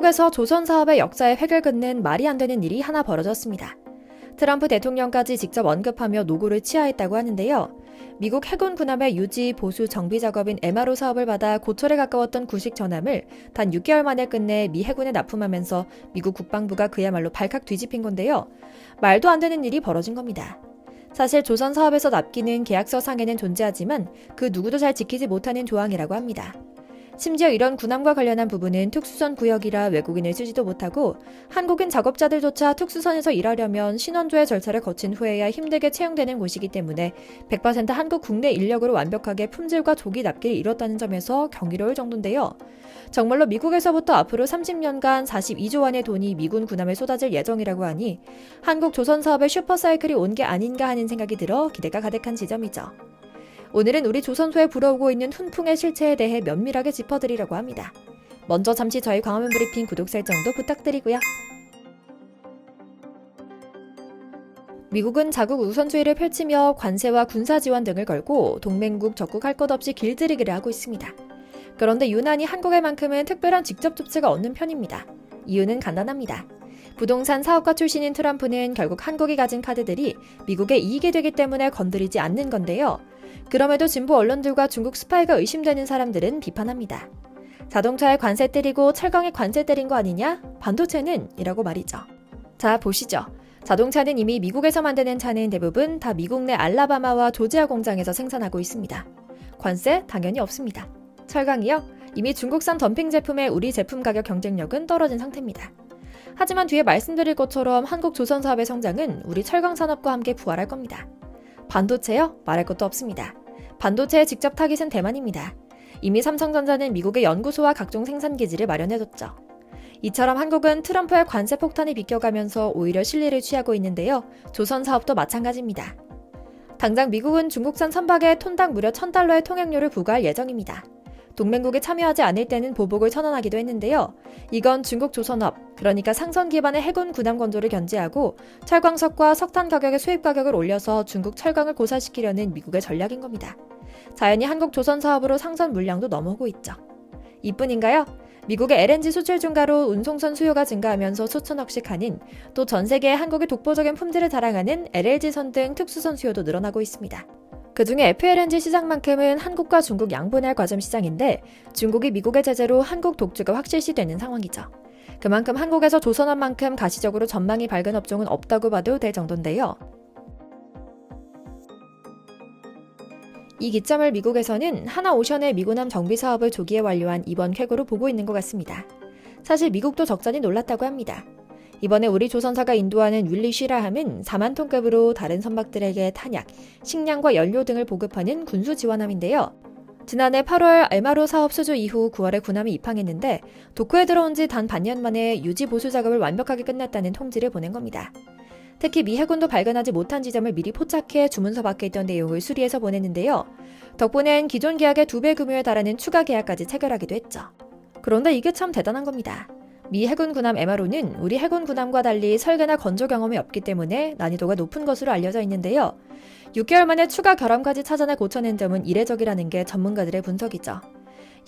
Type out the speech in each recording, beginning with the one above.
한국에서 조선 사업의 역사의 획을 긋는 말이 안 되는 일이 하나 벌어졌습니다. 트럼프 대통령까지 직접 언급하며 노고를 치하했다고 하는데요. 미국 해군 군함의 유지, 보수, 정비 작업인 MRO 사업을 받아 고철에 가까웠던 구식 전함을 단 6개월 만에 끝내 미 해군에 납품하면서 미국 국방부가 그야말로 발칵 뒤집힌 건데요. 말도 안 되는 일이 벌어진 겁니다. 사실 조선 사업에서 납기는 계약서 상에는 존재하지만 그 누구도 잘 지키지 못하는 조항이라고 합니다. 심지어 이런 군함과 관련한 부분은 특수선 구역이라 외국인을 쓰지도 못하고 한국인 작업자들조차 특수선에서 일하려면 신원조회 절차를 거친 후에야 힘들게 채용되는 곳이기 때문에 100% 한국 국내 인력으로 완벽하게 품질과 조기 납기를 이뤘다는 점에서 경이로울 정도인데요. 정말로 미국에서부터 앞으로 30년간 42조 원의 돈이 미군 군함에 쏟아질 예정이라고 하니 한국 조선 사업의 슈퍼사이클이 온 게 아닌가 하는 생각이 들어 기대가 가득한 지점이죠. 오늘은 우리 조선소에 불어오고 있는 훈풍의 실체에 대해 면밀하게 짚어드리려고 합니다. 먼저 잠시 저희 광화문 브리핑 구독 설정도 부탁드리고요. 미국은 자국 우선주의를 펼치며 관세와 군사 지원 등을 걸고 동맹국 적국 할 것 없이 길들이기를 하고 있습니다. 그런데 유난히 한국에만큼은 특별한 직접 조치가 없는 편입니다. 이유는 간단합니다. 부동산 사업가 출신인 트럼프는 결국 한국이 가진 카드들이 미국의 이익이 되기 때문에 건드리지 않는 건데요. 그럼에도 진보 언론들과 중국 스파이가 의심되는 사람들은 비판합니다. 자동차에 관세 때리고 철강에 관세 때린 거 아니냐? 반도체는? 이라고 말이죠. 자, 보시죠. 자동차는 이미 미국에서 만드는 차는 대부분 다 미국 내 알라바마와 조지아 공장에서 생산하고 있습니다. 관세? 당연히 없습니다. 철강이요? 이미 중국산 덤핑 제품의 우리 제품 가격 경쟁력은 떨어진 상태입니다. 하지만 뒤에 말씀드릴 것처럼 한국 조선 사업의 성장은 우리 철강 산업과 함께 부활할 겁니다. 반도체요? 말할 것도 없습니다. 반도체의 직접 타깃은 대만입니다. 이미 삼성전자는 미국의 연구소와 각종 생산기지를 마련해뒀죠. 이처럼 한국은 트럼프의 관세 폭탄이 비껴가면서 오히려 실리를 취하고 있는데요. 조선 사업도 마찬가지입니다. 당장 미국은 중국산 선박에 톤당 무려 $1,000의 통행료를 부과할 예정입니다. 동맹국에 참여하지 않을 때는 보복을 선언하기도 했는데요. 이건 중국 조선업, 그러니까 상선 기반의 해군 군함 건조를 견제하고 철광석과 석탄 가격의 수입 가격을 올려서 중국 철강을 고사시키려는 미국의 전략인 겁니다. 자연히 한국 조선 사업으로 상선 물량도 넘어오고 있죠. 이뿐인가요? 미국의 LNG 수출 증가로 운송선 수요가 증가하면서 수천억씩 하는 또 전 세계에 한국의 독보적인 품질을 자랑하는 LLG선 등 특수선 수요도 늘어나고 있습니다. 그중에 FLNG 시장만큼은 한국과 중국 양분할 과점 시장인데 중국이 미국의 제재로 한국 독주가 확실시되는 상황이죠. 그만큼 한국에서 조선업만큼 가시적으로 전망이 밝은 업종은 없다고 봐도 될 정도인데요. 이 기점을 미국에서는 하나오션의 미군함 정비 사업을 조기에 완료한 이번 쾌거로 보고 있는 것 같습니다. 사실 미국도 적잖이 놀랐다고 합니다. 이번에 우리 조선사가 인도하는 윌리 쉬라함은 4만 톤급으로 다른 선박들에게 탄약, 식량과 연료 등을 보급하는 군수 지원함인데요. 지난해 8월 MRO 사업 수주 이후 9월에 군함이 입항했는데 도쿄에 들어온 지 단 반년 만에 유지 보수 작업을 완벽하게 끝냈다는 통지를 보낸 겁니다. 특히 미 해군도 발견하지 못한 지점을 미리 포착해 주문서 밖에 있던 내용을 수리해서 보냈는데요. 덕분엔 기존 계약의 2배 규모에 달하는 추가 계약까지 체결하기도 했죠. 그런데 이게 참 대단한 겁니다. 미 해군 군함 MRO는 우리 해군 군함과 달리 설계나 건조 경험이 없기 때문에 난이도가 높은 것으로 알려져 있는데요. 6개월 만에 추가 결함까지 찾아내 고쳐낸 점은 이례적이라는 게 전문가들의 분석이죠.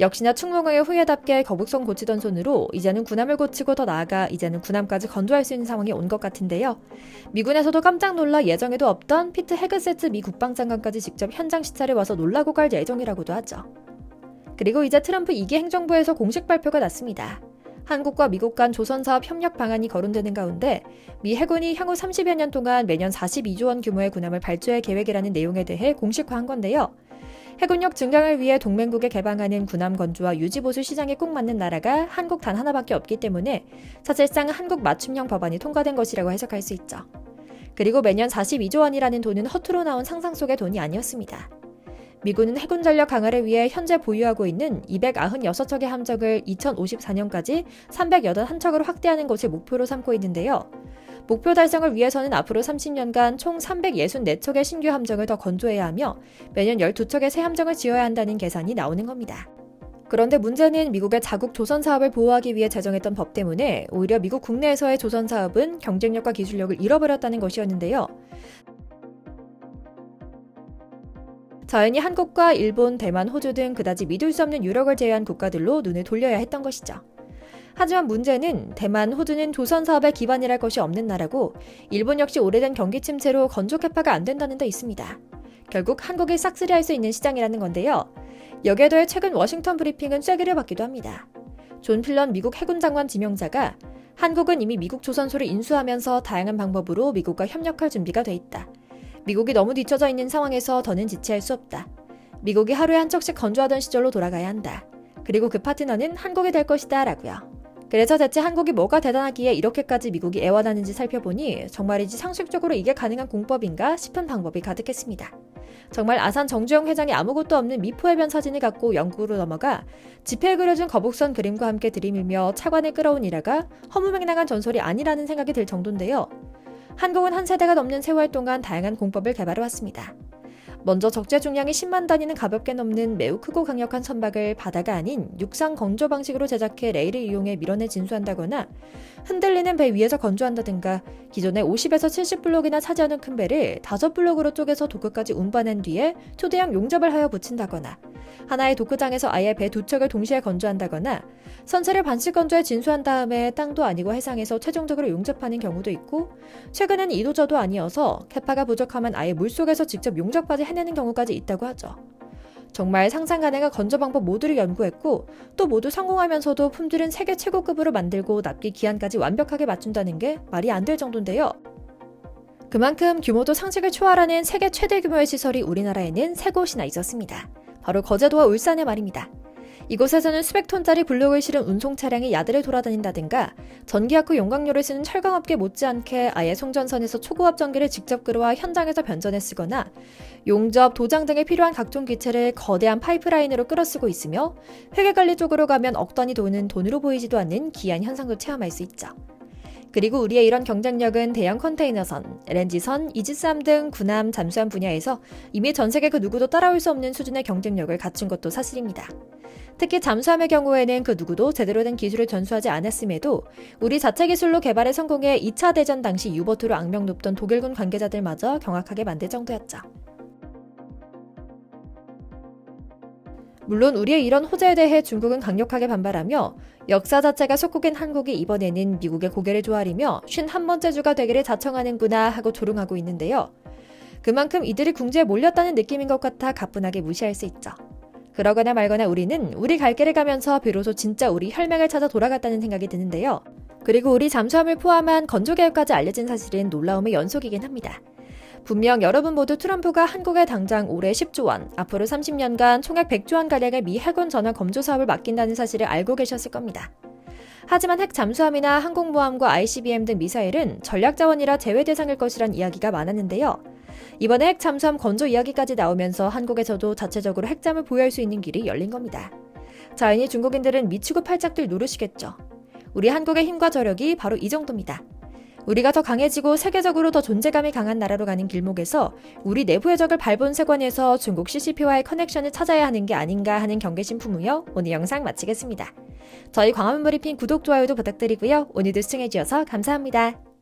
역시나 충무공의 후예답게 거북선 고치던 손으로 이제는 군함을 고치고 더 나아가 이제는 군함까지 건조할 수 있는 상황이 온 것 같은데요. 미군에서도 깜짝 놀라 예정에도 없던 피트 헤그세트 미 국방장관까지 직접 현장 시찰에 와서 놀라고 갈 예정이라고도 하죠. 그리고 이제 트럼프 2기 행정부에서 공식 발표가 났습니다. 한국과 미국 간 조선사업 협력 방안이 거론되는 가운데 미 해군이 향후 30여 년 동안 매년 42조 원 규모의 군함을 발주할 계획이라는 내용에 대해 공식화한 건데요. 해군력 증강을 위해 동맹국에 개방하는 군함 건조와 유지보수 시장에 꼭 맞는 나라가 한국 단 하나밖에 없기 때문에 사실상 한국 맞춤형 법안이 통과된 것이라고 해석할 수 있죠. 그리고 매년 42조 원이라는 돈은 허투루 나온 상상 속의 돈이 아니었습니다. 미군은 해군 전력 강화를 위해 현재 보유하고 있는 296척의 함정을 2054년까지 381척으로 확대하는 것을 목표로 삼고 있는데요. 목표 달성을 위해서는 앞으로 30년간 총 364척의 신규 함정을 더 건조해야 하며 매년 12척의 새 함정을 지어야 한다는 계산이 나오는 겁니다. 그런데 문제는 미국의 자국 조선 사업을 보호하기 위해 제정했던 법 때문에 오히려 미국 국내에서의 조선 사업은 경쟁력과 기술력을 잃어버렸다는 것이었는데요. 자연히 한국과 일본, 대만, 호주 등 그다지 믿을 수 없는 유력을 제외한 국가들로 눈을 돌려야 했던 것이죠. 하지만 문제는 대만, 호주는 조선 사업의 기반이랄 것이 없는 나라고 일본 역시 오래된 경기 침체로 건조 캐파가 안 된다는 데 있습니다. 결국 한국이 싹쓸이할 수 있는 시장이라는 건데요. 여기에 더해 최근 워싱턴 브리핑은 쐐기를 받기도 합니다. 존 필런 미국 해군 장관 지명자가 한국은 이미 미국 조선소를 인수하면서 다양한 방법으로 미국과 협력할 준비가 돼 있다. 미국이 너무 뒤처져 있는 상황에서 더는 지체할 수 없다. 미국이 하루에 한 척씩 건조하던 시절로 돌아가야 한다. 그리고 그 파트너는 한국이 될 것이다 라고요. 그래서 대체 한국이 뭐가 대단하기에 이렇게까지 미국이 애원하는지 살펴보니 정말이지 상식적으로 이게 가능한 공법인가 싶은 방법이 가득했습니다. 정말 아산 정주영 회장이 아무것도 없는 미포해변 사진을 갖고 영국으로 넘어가 지폐에 그려진 거북선 그림과 함께 들이밀며 차관을 끌어온 일화가 허무맹랑한 전설이 아니라는 생각이 들 정도인데요. 한국은 한 세대가 넘는 세월 동안 다양한 공법을 개발해왔습니다. 먼저 적재 중량이 10만 단위는 가볍게 넘는 매우 크고 강력한 선박을 바다가 아닌 육상 건조 방식으로 제작해 레일을 이용해 밀어내 진수한다거나 흔들리는 배 위에서 건조한다든가 기존의 50에서 70블록이나 차지하는 큰 배를 5블록으로 쪼개서 도크까지 운반한 뒤에 초대형 용접을 하여 붙인다거나 하나의 도크장에서 아예 배 2척을 동시에 건조한다거나 선체를 반씩 건조해 진수한 다음에 땅도 아니고 해상에서 최종적으로 용접하는 경우도 있고 최근엔 이도저도 아니어서 캐파가 부족하면 아예 물속에서 직접 용접까지 해내는 경우까지 있다고 하죠. 정말 상상 가능한 건조 방법 모두를 연구했고 또 모두 성공하면서도 품질은 세계 최고급으로 만들고 납기 기한까지 완벽하게 맞춘다는 게 말이 안 될 정도인데요. 그만큼 규모도 상식을 초월하는 세계 최대 규모의 시설이 우리나라에는 3곳이나 있었습니다. 바로 거제도와 울산의 말입니다. 이곳에서는 수백 톤짜리 블록을 실은 운송 차량이 야들을 돌아다닌다든가 전기압구 용광로를 쓰는 철강업계 못지않게 아예 송전선에서 초고압 전기를 직접 끌어와 현장에서 변전해 쓰거나 용접, 도장 등에 필요한 각종 기체를 거대한 파이프라인으로 끌어쓰고 있으며 회계관리 쪽으로 가면 억 단위 도는 돈으로 보이지도 않는 기이한 현상도 체험할 수 있죠. 그리고 우리의 이런 경쟁력은 대형 컨테이너선, LNG선, 이지스함 등 군함, 잠수함 분야에서 이미 전 세계 그 누구도 따라올 수 없는 수준의 경쟁력을 갖춘 것도 사실입니다. 특히 잠수함의 경우에는 그 누구도 제대로 된 기술을 전수하지 않았음에도 우리 자체 기술로 개발에 성공해 2차 대전 당시 유보트로 악명 높던 독일군 관계자들마저 경악하게 만들 정도였죠. 물론 우리의 이런 호재에 대해 중국은 강력하게 반발하며 역사 자체가 속국인 한국이 이번에는 미국의 고개를 조아리며 51번째 주가 되기를 자청하는구나 하고 조롱하고 있는데요. 그만큼 이들이 궁지에 몰렸다는 느낌인 것 같아 가뿐하게 무시할 수 있죠. 그러거나 말거나 우리는 우리 갈 길을 가면서 비로소 진짜 우리 혈맹을 찾아 돌아갔다는 생각이 드는데요. 그리고 우리 잠수함을 포함한 건조개혁까지 알려진 사실은 놀라움의 연속이긴 합니다. 분명 여러분 모두 트럼프가 한국에 당장 올해 10조 원, 앞으로 30년간 총액 100조 원가량의 미 해군 전원 검조 사업을 맡긴다는 사실을 알고 계셨을 겁니다. 하지만 핵 잠수함이나 항공모함과 ICBM 등 미사일은 전략자원이라 제외 대상일 것이란 이야기가 많았는데요. 이번에 핵 잠수함 건조 이야기까지 나오면서 한국에서도 자체적으로 핵잠을 보유할 수 있는 길이 열린 겁니다. 자연히 중국인들은 미치고 팔짝들 누르시겠죠. 우리 한국의 힘과 저력이 바로 이 정도입니다. 우리가 더 강해지고 세계적으로 더 존재감이 강한 나라로 가는 길목에서 우리 내부의 적을 발본색원에서 중국 CCP와의 커넥션을 찾아야 하는 게 아닌가 하는 경계심 품으며 오늘 영상 마치겠습니다. 저희 광화문 브리핑 구독, 좋아요도 부탁드리고요. 오늘도 시청해주셔서 감사합니다.